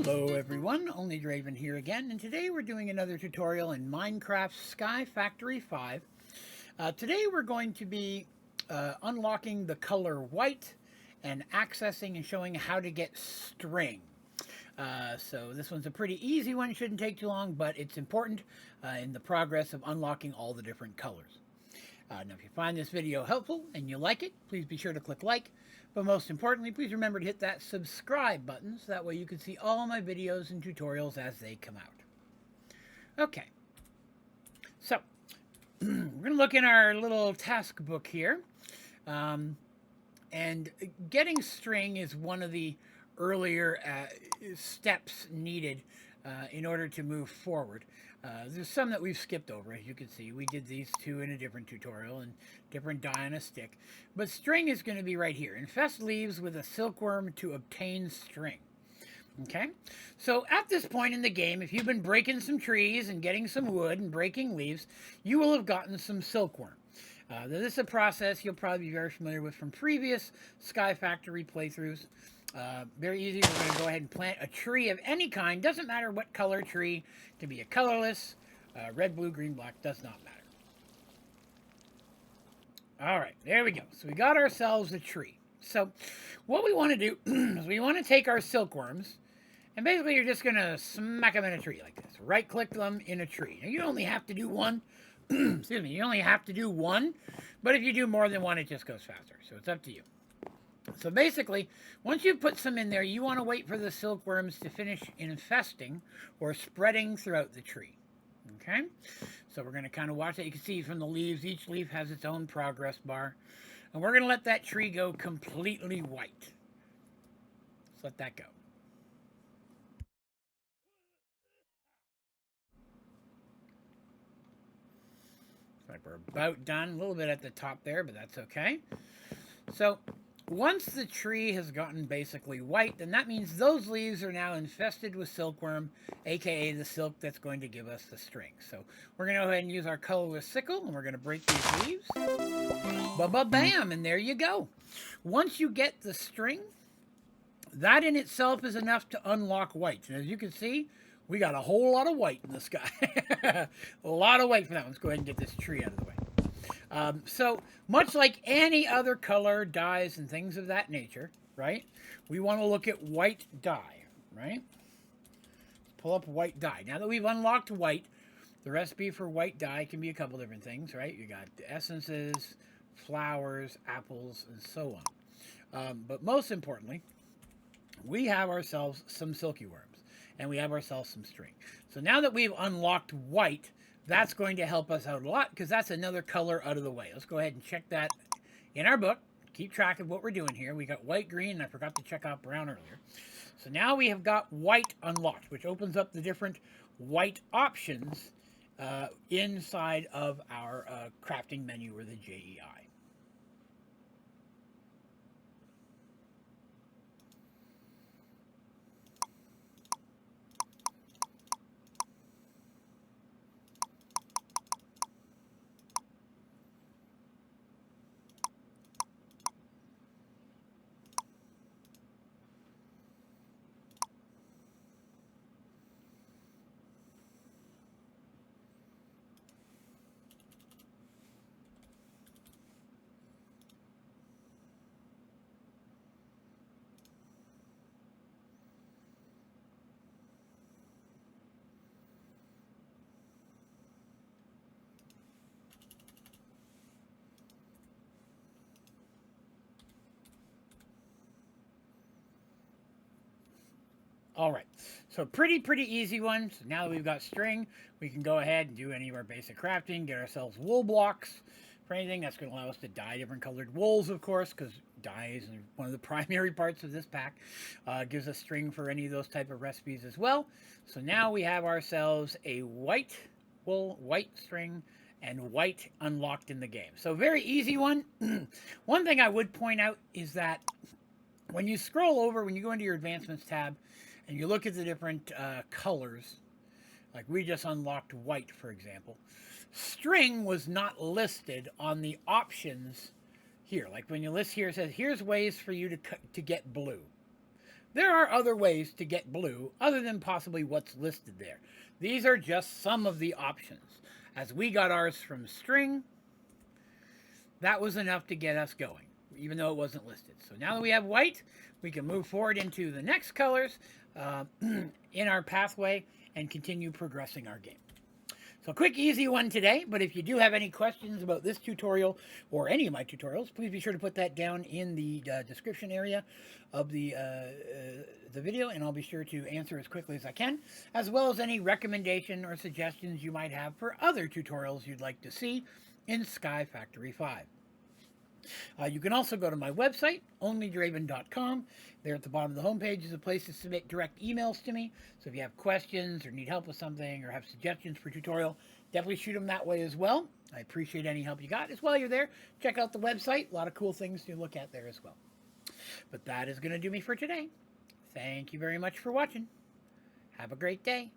Hello everyone, Onlydraven here again, and today we're doing another tutorial in Minecraft Sky Factory 5. Today we're going to be unlocking the color white and accessing and showing how to get string. So this one's a pretty easy one, shouldn't take too long, but it's important in the progress of unlocking all the different colors. Now if you find this video helpful and you like it, please be sure to click like. But most importantly, please remember to hit that subscribe button so that way you can see all my videos and tutorials as they come out. Okay, so we're going to look in our little task book here. And getting string is one of the earlier steps needed in order to move forward. There's some that we've skipped over, as you can see. We did these two in a different tutorial and different dye on a stick. But string is going to be right here. Infest leaves with a silkworm to obtain string. Okay, so at this point in the game, if you've been breaking some trees and getting some wood and breaking leaves, you will have gotten some silkworm. This is a process you'll probably be very familiar with from previous Sky Factory playthroughs. Very easy. We're going to go ahead and plant a tree of any kind. Doesn't matter what color tree. It can be a colorless, red, blue, green, black. Does not matter. All right, there we go. So we got ourselves a tree. So what we want to do is we want to take our silkworms, and basically you're just going to smack them in a tree like this. Right-click them in a tree. Now you only have to do one. Excuse me. You only have to do one, but if you do more than one, it just goes faster. So it's up to you. So basically, once you put some in there, you want to wait for the silkworms to finish infesting or spreading throughout the tree. Okay? So we're going to kind of watch that. You can see from the leaves, each leaf has its own progress bar. And we're going to let that tree go completely white. Let's let that go. Looks like we're about done. A little bit at the top there, but that's okay. So once the tree has gotten basically white, then that means those leaves are now infested with silkworm, aka the silk that's going to give us the string. So we're going to go ahead and use our colorless sickle, and we're going to break these leaves. Ba-ba-bam, and there you go. Once you get the string, that in itself is enough to unlock white. And as you can see, we got a whole lot of white in the sky. A lot of white for that one. Let's go ahead and get this tree out of the way. So much like any other color, dyes, and things of that nature, right? We want to look at white dye, right? Let's pull up white dye. Now that we've unlocked white, the recipe for white dye can be a couple different things, right? You got essences, flowers, apples, and so on. But most importantly, we have ourselves some silky worms, and we have ourselves some string. So now that we've unlocked white, that's going to help us out a lot because that's another color out of the way. Let's go ahead and check that in our book. Keep track of what we're doing here. We got white, green, and I forgot to check out brown earlier. So now we have got white unlocked, which opens up the different white options inside of our crafting menu or the JEI. All right, so pretty easy one. So now that we've got string, we can go ahead and do any of our basic crafting, get ourselves wool blocks for anything. That's going to allow us to dye different colored wools, of course, because dye is one of the primary parts of this pack. Gives us string for any of those type of recipes as well. So now we have ourselves a white wool, white string, and white unlocked in the game. So very easy one. One thing I would point out is that when you scroll over, when you go into your advancements tab, and you look at the different colors, like we just unlocked white, for example, string was not listed on the options here. Like when you list here, it says, here's ways for you to get blue. There are other ways to get blue other than possibly what's listed there. These are just some of the options. As we got ours from string, that was enough to get us going, even though it wasn't listed. So now that we have white, we can move forward into the next colors in our pathway and continue progressing our game. So a quick, easy one today, but if you do have any questions about this tutorial or any of my tutorials, please be sure to put that down in the description area of the video, and I'll be sure to answer as quickly as I can, as well as any recommendation or suggestions you might have for other tutorials you'd like to see in Sky Factory 5. You can also go to my website, Onlydraven.com. There at the bottom of the homepage is a place to submit direct emails to me. So if you have questions or need help with something or have suggestions for tutorial, definitely shoot them that way as well. I appreciate any help you got. As while you're there, check out the website. A lot of cool things to look at there as well. But that is going to do me for today. Thank you very much for watching. Have a great day.